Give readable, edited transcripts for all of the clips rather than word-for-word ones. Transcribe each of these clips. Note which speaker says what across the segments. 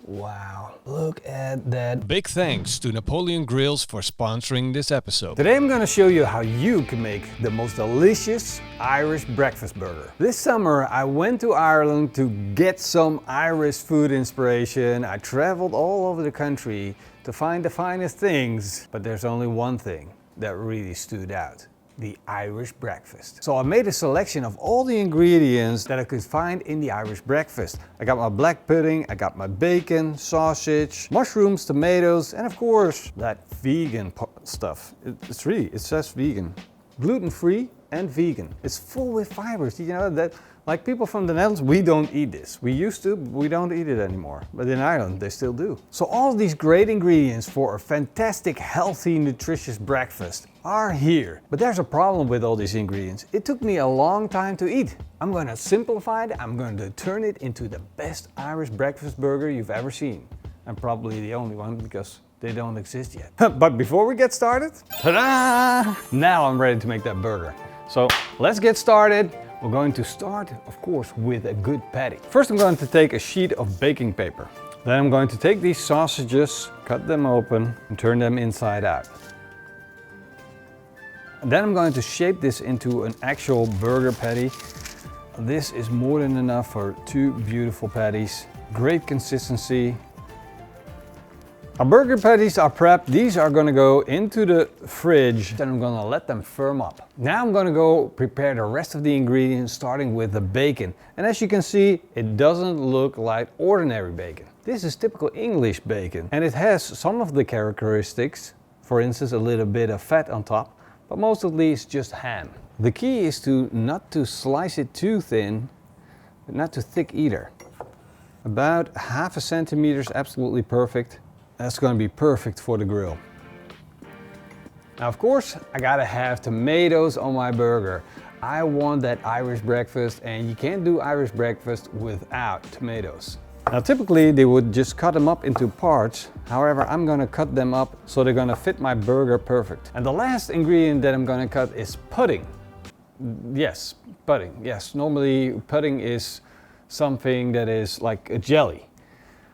Speaker 1: Wow, look at that.
Speaker 2: Big thanks to Napoleon Grills for sponsoring this episode.
Speaker 1: Today I'm going to show you how you can make the most delicious Irish breakfast burger. This summer I went to Ireland to get some Irish food inspiration. I traveled all over the country to find the finest things, but there's only one thing that really stood out: the Irish breakfast. So I made a selection of all the ingredients that I could find in the Irish breakfast. I got my black pudding, I got my bacon, sausage, mushrooms, tomatoes, and of course that vegan stuff. It says vegan. Gluten-free and vegan. It's full with fibers. You know that, like people from the Netherlands, we don't eat this. We used to, but we don't eat it anymore. But in Ireland, they still do. So all of these great ingredients for a fantastic, healthy, nutritious breakfast are here. But there's a problem with all these ingredients. It took me a long time to eat. I'm going to simplify it. I'm going to turn it into the best Irish breakfast burger you've ever seen. And probably the only one, because they don't exist yet. But before we get started, ta-da! Now I'm ready to make that burger. So let's get started. We're going to start, of course, with a good patty. First I'm going to take a sheet of baking paper. Then I'm going to take these sausages, cut them open and turn them inside out. And then I'm going to shape this into an actual burger patty. This is more than enough for two beautiful patties. Great consistency. Our burger patties are prepped. These are going to go into the fridge and I'm going to let them firm up. Now I'm going to go prepare the rest of the ingredients, starting with the bacon. And as you can see, it doesn't look like ordinary bacon. This is typical English bacon and it has some of the characteristics, for instance a little bit of fat on top, but mostly it's just ham. The key is not to slice it too thin, but not too thick either. About 1/2 centimeter is absolutely perfect. That's going to be perfect for the grill. Now of course I gotta have tomatoes on my burger. I want that Irish breakfast and you can't do Irish breakfast without tomatoes. Now typically they would just cut them up into parts. However, I'm going to cut them up so they're going to fit my burger perfect. And the last ingredient that I'm going to cut is pudding. Yes, pudding. Yes, normally pudding is something that is like a jelly.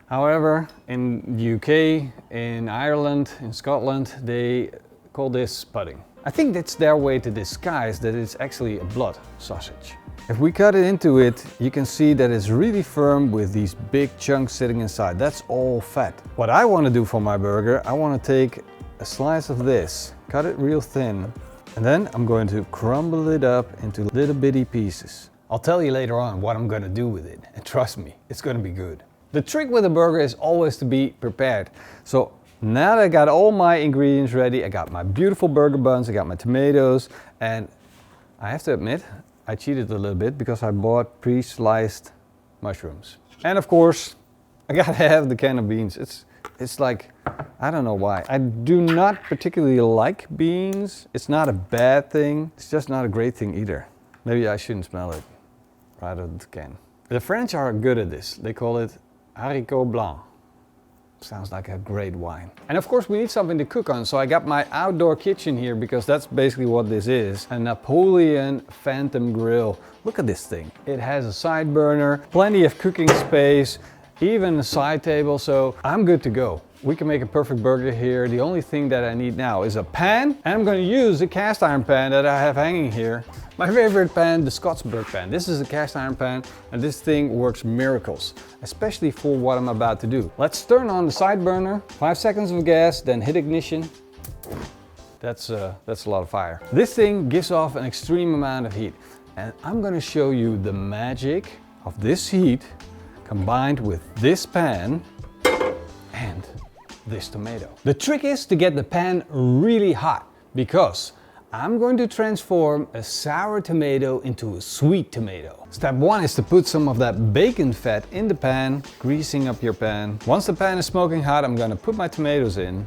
Speaker 1: However, in the UK, in Ireland, in Scotland, they call this pudding. I think that's their way to disguise that it's actually a blood sausage. If we cut it into it, you can see that it's really firm with these big chunks sitting inside. That's all fat. What I want to do for my burger, I want to take a slice of this, cut it real thin, and then I'm going to crumble it up into little bitty pieces. I'll tell you later on what I'm going to do with it, and trust me, it's going to be good. The trick with a burger is always to be prepared. So now that I got all my ingredients ready, I got my beautiful burger buns, I got my tomatoes, and I have to admit, I cheated a little bit because I bought pre-sliced mushrooms. And of course, I gotta have the can of beans. It's like, I don't know why. I do not particularly like beans. It's not a bad thing. It's just not a great thing either. Maybe I shouldn't smell it right out of the can. The French are good at this. They call it haricot blanc. Sounds like a great wine. And of course we need something to cook on, so I got my outdoor kitchen here because that's basically what this is. A Napoleon Phantom grill. Look at this thing. It has a side burner, plenty of cooking space, even a side table, so I'm good to go. We can make a perfect burger here. The only thing that I need now is a pan, and I'm going to use the cast iron pan that I have hanging here. My favorite pan, the Skottsberg pan. This is a cast iron pan and this thing works miracles, especially for what I'm about to do. Let's turn on the side burner, 5 seconds of gas, then hit ignition. That's a lot of fire. This thing gives off an extreme amount of heat, and I'm going to show you the magic of this heat combined with this pan and this tomato. The trick is to get the pan really hot because I'm going to transform a sour tomato into a sweet tomato. Step 1 is to put some of that bacon fat in the pan, greasing up your pan. Once the pan is smoking hot, I'm going to put my tomatoes in.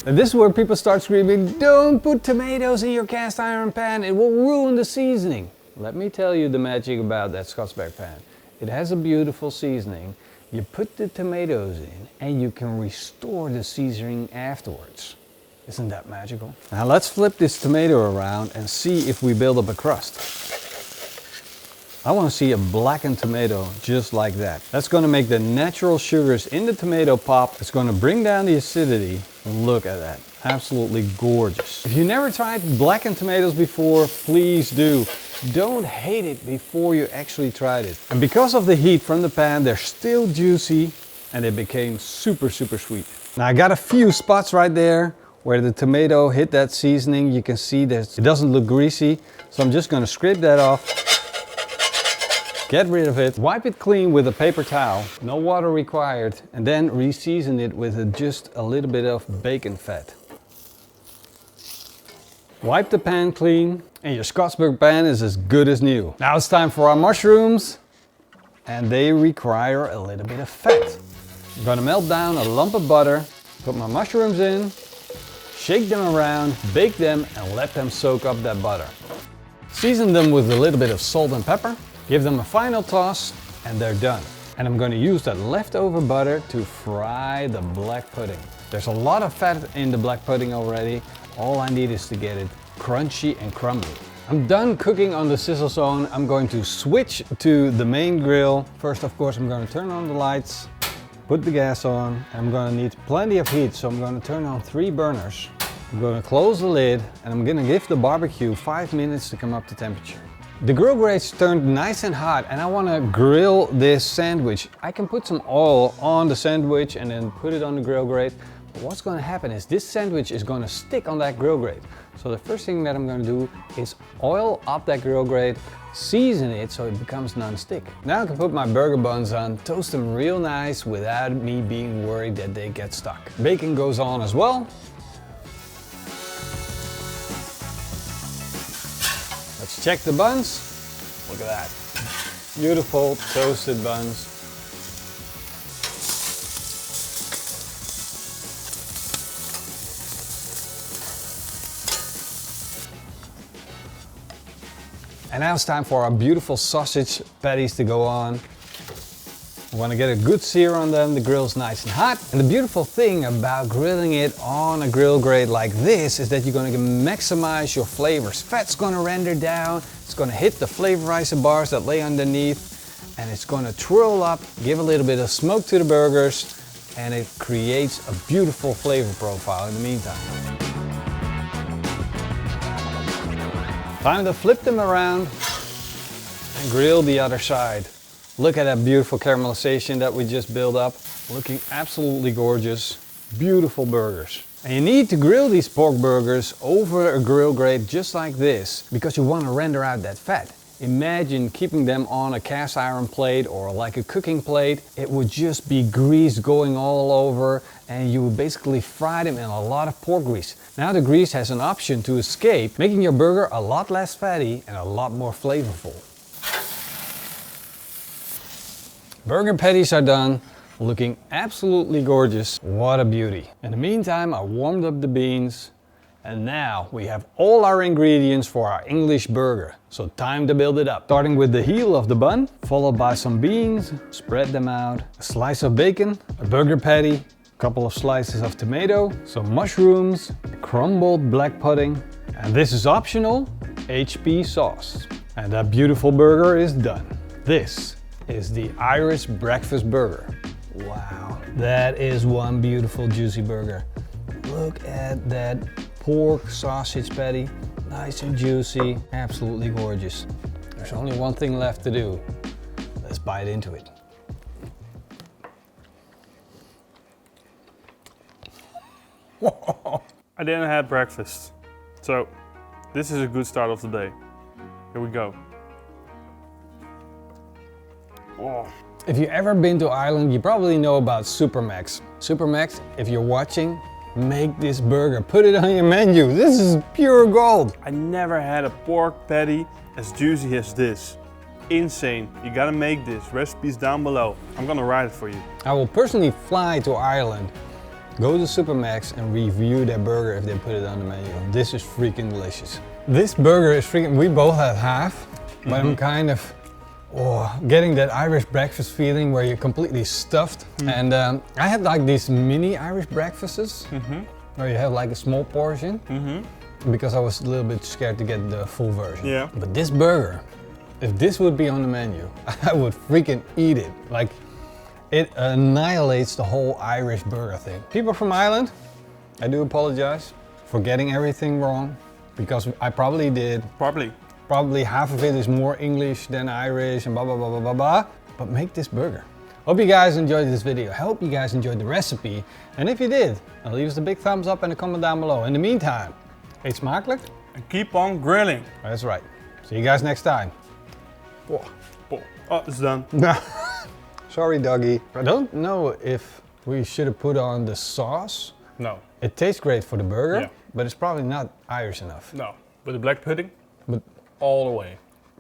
Speaker 1: And this is where people start screaming, "Don't put tomatoes in your cast iron pan, it will ruin the seasoning." Let me tell you the magic about that Skottsberg pan. It has a beautiful seasoning. You put the tomatoes in and you can restore the seasoning afterwards. Isn't that magical? Now let's flip this tomato around and see if we build up a crust. I want to see a blackened tomato just like that. That's going to make the natural sugars in the tomato pop. It's going to bring down the acidity. Look at that. Absolutely gorgeous. If you never tried blackened tomatoes before, please do. Don't hate it before you actually tried it. And because of the heat from the pan, they're still juicy and they became super sweet. Now I got a few spots right there where the tomato hit that seasoning. You can see that it doesn't look greasy. So I'm just going to scrape that off. Get rid of it, wipe it clean with a paper towel, no water required, and then re-season it with just a little bit of bacon fat. Wipe the pan clean and your Skottsberg pan is as good as new. Now it's time for our mushrooms, and they require a little bit of fat. I'm gonna melt down a lump of butter, put my mushrooms in, shake them around, bake them, and let them soak up that butter. Season them with a little bit of salt and pepper. Give them a final toss and they're done. And I'm going to use that leftover butter to fry the black pudding. There's a lot of fat in the black pudding already. All I need is to get it crunchy and crumbly. I'm done cooking on the sizzle zone. I'm going to switch to the main grill. First, of course, I'm going to turn on the lights, put the gas on. I'm going to need plenty of heat, so I'm going to turn on 3 burners. I'm going to close the lid and I'm going to give the barbecue 5 minutes to come up to temperature. The grill grates turned nice and hot and I want to grill this sandwich. I can put some oil on the sandwich and then put it on the grill grate. But what's going to happen is this sandwich is going to stick on that grill grate. So the first thing that I'm going to do is oil up that grill grate, season it so it becomes non-stick. Now I can put my burger buns on, toast them real nice without me being worried that they get stuck. Bacon goes on as well. Let's check the buns. Look at that. Beautiful toasted buns. And now it's time for our beautiful sausage patties to go on. We want to get a good sear on them. The grill's nice and hot. And the beautiful thing about grilling it on a grill grate like this is that you're going to maximize your flavors. Fat's going to render down. It's going to hit the flavorizer bars that lay underneath. And it's going to twirl up, give a little bit of smoke to the burgers. And it creates a beautiful flavor profile in the meantime. Time to flip them around and grill the other side. Look at that beautiful caramelization that we just built up. Looking absolutely gorgeous. Beautiful burgers. And you need to grill these pork burgers over a grill grate just like this because you want to render out that fat. Imagine keeping them on a cast iron plate or like a cooking plate. It would just be grease going all over and you would basically fry them in a lot of pork grease. Now the grease has an option to escape, making your burger a lot less fatty and a lot more flavorful. Burger patties are done, looking absolutely gorgeous. What a beauty. In the meantime, I warmed up the beans and now we have all our ingredients for our English burger. So time to build it up. Starting with the heel of the bun, followed by some beans, spread them out, a slice of bacon, a burger patty, a couple of slices of tomato, some mushrooms, crumbled black pudding, and this is optional, HP sauce. And that beautiful burger is done. This is the Irish breakfast burger. Wow, that is one beautiful juicy burger. Look at that pork sausage patty, nice and juicy, absolutely gorgeous. There's only one thing left to do. Let's bite into it.
Speaker 3: I didn't have breakfast, so this is a good start of the day. Here we go. Oh.
Speaker 1: If you've ever been to Ireland, you probably know about Supermax. Supermax, if you're watching, make this burger, put it on your menu. This is pure gold.
Speaker 3: I never had a pork patty as juicy as this. Insane. You gotta make this. Recipes down below. I'm gonna write it for you.
Speaker 1: I will personally fly to Ireland, go to Supermax and review their burger if they put it on the menu. This is freaking delicious. This burger is freaking, we both had half, but I'm kind of getting that Irish breakfast feeling where you're completely stuffed. And I had like these mini Irish breakfasts where you have like a small portion because I was a little bit scared to get the full version.
Speaker 3: Yeah.
Speaker 1: But this burger If this would be on the menu, I would freaking eat it. Like, it annihilates the whole Irish burger thing. People from Ireland, I do apologize for getting everything wrong, because I probably did. Probably half of it is more English than Irish and blah, blah, blah, blah, blah, blah. But make this burger. Hope you guys enjoyed this video. Hope you guys enjoyed the recipe. And if you did, leave us a big thumbs up and a comment down below. In the meantime, eet smakelijk.
Speaker 3: And keep on grilling.
Speaker 1: That's right. See you guys next time.
Speaker 3: Oh, it's done.
Speaker 1: Sorry, doggy. I don't know if we should have put on the sauce.
Speaker 3: No.
Speaker 1: It tastes great for the burger,
Speaker 3: Yeah.
Speaker 1: but it's probably not Irish enough.
Speaker 3: No. With the black pudding?
Speaker 1: But
Speaker 3: all the way.